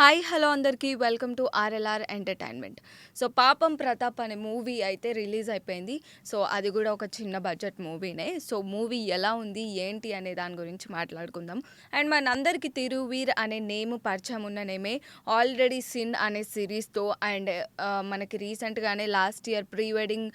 Hi hello అందరికీ welcome to RLR entertainment. So 'పాపం ప్రతాప్' అనే మూవీ అయితే రిలీజ్ అయిపోయింది. సో అది కూడా ఒక చిన్న బడ్జెట్ మూవీనే. సో మూవీ ఎలా ఉంది ఏంటి అనే దాని గురించి మాట్లాడుకుందాం. అండ్ మనందరికీ 'తిరువీర్' అనే నేమ్ పరిచయం ఉన్న నేమే. ఆల్రెడీ 'సిన్' అనే సిరీస్తో అండ్ మనకి రీసెంట్గానే last year pre wedding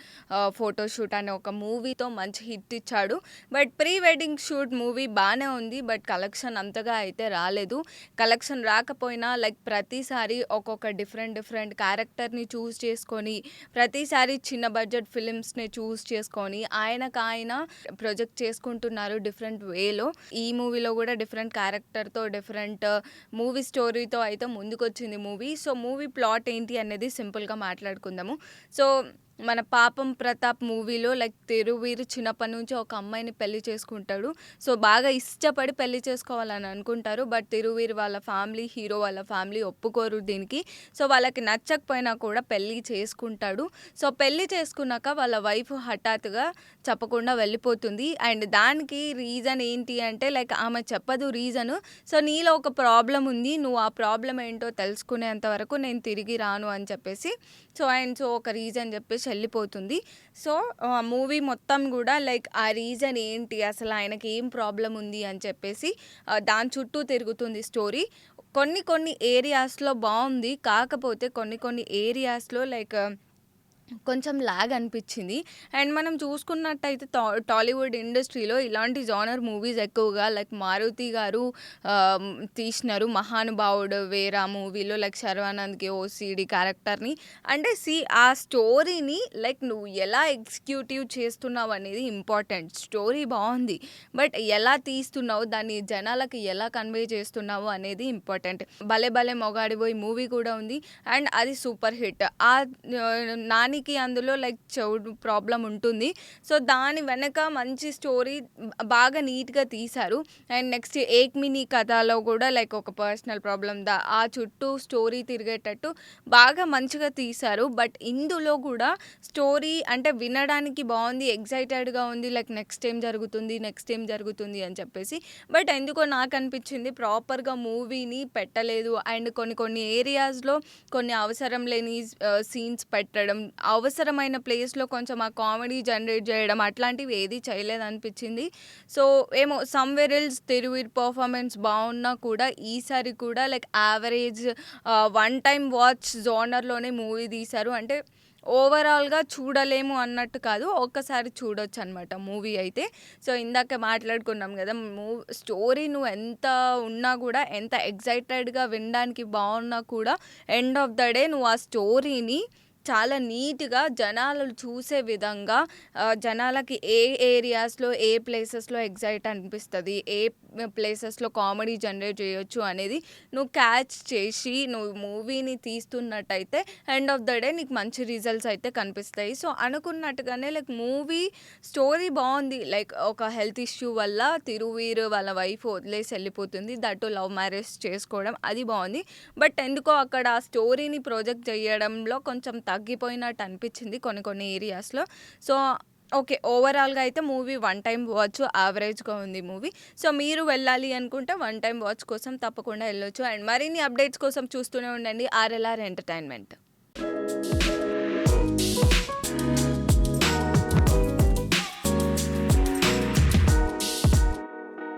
photoshoot అనే ఒక మూవీతో మంచి హిట్ ఇచ్చాడు. But pre wedding shoot movie బాగానే ఉంది, బట్ కలెక్షన్ అంతగా అయితే రాలేదు. కలెక్షన్ రాకపోయినా లైక్ ప్రతిసారి ఒక్కొక్క డిఫరెంట్ క్యారెక్టర్ని చూస్ చేసుకొని, ప్రతిసారి చిన్న బడ్జెట్ ఫిలిమ్స్ని చూస్ చేసుకొని ఆయన ప్రొజెక్ట్ చేసుకుంటున్నారు డిఫరెంట్ వేలో. ఈ మూవీలో కూడా డిఫరెంట్ క్యారెక్టర్తో డిఫరెంట్ మూవీ స్టోరీతో అయితే ముందుకొచ్చింది మూవీ. సో మూవీ ప్లాట్ ఏంటి అనేది సింపుల్గా మాట్లాడుకుందాము. సో మన 'పాపం ప్రతాప్' మూవీలో లైక్ తిరువీర్ చిన్నప్పటి నుంచి ఒక అమ్మాయిని పెళ్లి చేసుకుంటాడు. సో బాగా ఇష్టపడి పెళ్లి చేసుకోవాలని అనుకుంటారు. బట్ తిరువీర్ వాళ్ళ ఫ్యామిలీ, హీరో వాళ్ళ ఫ్యామిలీ ఒప్పుకోరు దీనికి. సో వాళ్ళకి నచ్చకపోయినా కూడా పెళ్లి చేసుకుంటాడు. సో పెళ్లి చేసుకున్నాక వాళ్ళ వైఫ్ హఠాత్తుగా చెప్పకుండా వెళ్ళిపోతుంది. అండ్ దానికి రీజన్ ఏంటి అంటే లైక్ ఆమె చెప్పదు రీజను. సో నీలో ఒక ప్రాబ్లం ఉంది, నువ్వు ఆ ప్రాబ్లం ఏంటో తెలుసుకునేంత వరకు నేను తిరిగి రాను అని చెప్పేసి ఒక రీజన్ చెప్పేసి వెళ్ళిపోతుంది. సో మూవీ మొత్తం కూడా లైక్ ఆ రీజన్ ఏంటి, అసలు ఆయనకి ఏం ప్రాబ్లం ఉంది అని చెప్పేసి దాని చుట్టూ తిరుగుతుంది స్టోరీ. కొన్ని ఏరియాస్లో బాగుంది, కాకపోతే కొన్ని ఏరియాస్లో లైక్ కొంచెం ల్యాగ్ అనిపించింది. అండ్ మనం చూసుకున్నట్టయితే టాలీవుడ్ ఇండస్ట్రీలో ఇలాంటి జానర్ మూవీస్ ఎక్కువగా లైక్ మారుతి గారు తీసినారు 'మహానుభావుడు వేరా' మూవీలో లైక్ శర్వానంద్కి ఓసిడి క్యారెక్టర్ని. అంటే ఆ స్టోరీని లైక్ నువ్వు ఎలా ఎగ్జిక్యూటివ్ చేస్తున్నావు అనేది ఇంపార్టెంట్. స్టోరీ బాగుంది, బట్ ఎలా తీస్తున్నావు, దాన్ని జనాలకి ఎలా కన్వే చేస్తున్నావు అనేది ఇంపార్టెంట్. భలే భలే మొగాడిబోయ్ మూవీ కూడా ఉంది అండ్ అది సూపర్ హిట్. నానికి అందులో లైక్ చెవుడు ప్రాబ్లం ఉంటుంది. సో దాని వెనక మంచి స్టోరీ బాగా నీట్గా తీశారు. అండ్ నెక్స్ట్ 'ఏక్ మినీ కథలో' కూడా లైక్ ఒక పర్సనల్ ప్రాబ్లం ఆ చుట్టూ స్టోరీ తిరిగేటట్టు బాగా మంచిగా తీశారు. బట్ ఇందులో కూడా స్టోరీ అంటే వినడానికి బాగుంది, ఎగ్జైటెడ్గా ఉంది, లైక్ నెక్స్ట్ ఏం జరుగుతుంది అని చెప్పేసి. బట్ ఎందుకో నాకు అనిపించింది ప్రాపర్గా మూవీని పెట్టలేదు. అండ్ కొన్ని ఏరియాస్లో కొన్ని అవసరం లేని సీన్స్ పెట్టడం, అవసరమైన ప్లేస్లో కొంచెం ఆ కామెడీ జనరేట్ చేయడం అట్లాంటివి ఏది చేయలేదనిపించింది. సో ఏమో సమ్వేర్ ఎల్స్ తిరువీర్ పర్ఫార్మెన్స్ బాగున్నా కూడా ఈసారి కూడా like average one time watch జోనర్లోనే మూవీ తీశారు. అంటే ఓవరాల్గా చూడలేము అన్నట్టు కాదు, ఒక్కసారి చూడొచ్చు అనమాట మూవీ అయితే. సో ఇందాక మాట్లాడుకున్నాం కదా, స్టోరీ నువ్వు ఎంత ఉన్నా కూడా, ఎంత ఎగ్జైటెడ్గా వినడానికి బాగున్నా కూడా, ఎండ్ ఆఫ్ ద డే నువ్వు ఆ స్టోరీని చాలా నీట్గా జనాలు చూసే విధంగా, జనాలకి ఏ ఏరియాస్లో ఏ ప్లేసెస్లో ఎగ్జైట్ అనిపిస్తుంది, ఏ ప్లేసెస్లో కామెడీ జనరేట్ చేయొచ్చు అనేది నువ్వు క్యాచ్ చేసి నువ్వు మూవీని తీస్తున్నట్టయితే ఎండ్ ఆఫ్ ద డే నీకు మంచి రిజల్ట్స్ అయితే కనిపిస్తాయి. సో అనుకున్నట్టుగానే లైక్ మూవీ స్టోరీ బాగుంది. లైక్ ఒక హెల్త్ ఇష్యూ వల్ల తిరువీర్ వాళ్ళ వైఫ్ వదిలేసి వెళ్ళిపోతుంది, దట్టు లవ్ మ్యారేజ్ చేసుకోవడం, అది బాగుంది. బట్ ఎందుకో అక్కడ ఆ స్టోరీని ప్రొజెక్ట్ చేయడంలో కొంచెం తగ్గిపోయినట్టు అనిపించింది కొన్ని ఏరియాస్లో. సో ఓకే, ఓవరాల్గా అయితే మూవీ వన్ టైం వాచ్ యావరేజ్గా ఉంది మూవీ. సో మీరు వెళ్ళాలి అనుకుంటే వన్ టైం వాచ్ కోసం తప్పకుండా వెళ్ళొచ్చు. అండ్ మరిన్ని అప్డేట్స్ కోసం చూస్తూనే ఉండండి ఆర్ఎల్ఆర్ ఎంటర్టైన్మెంట్.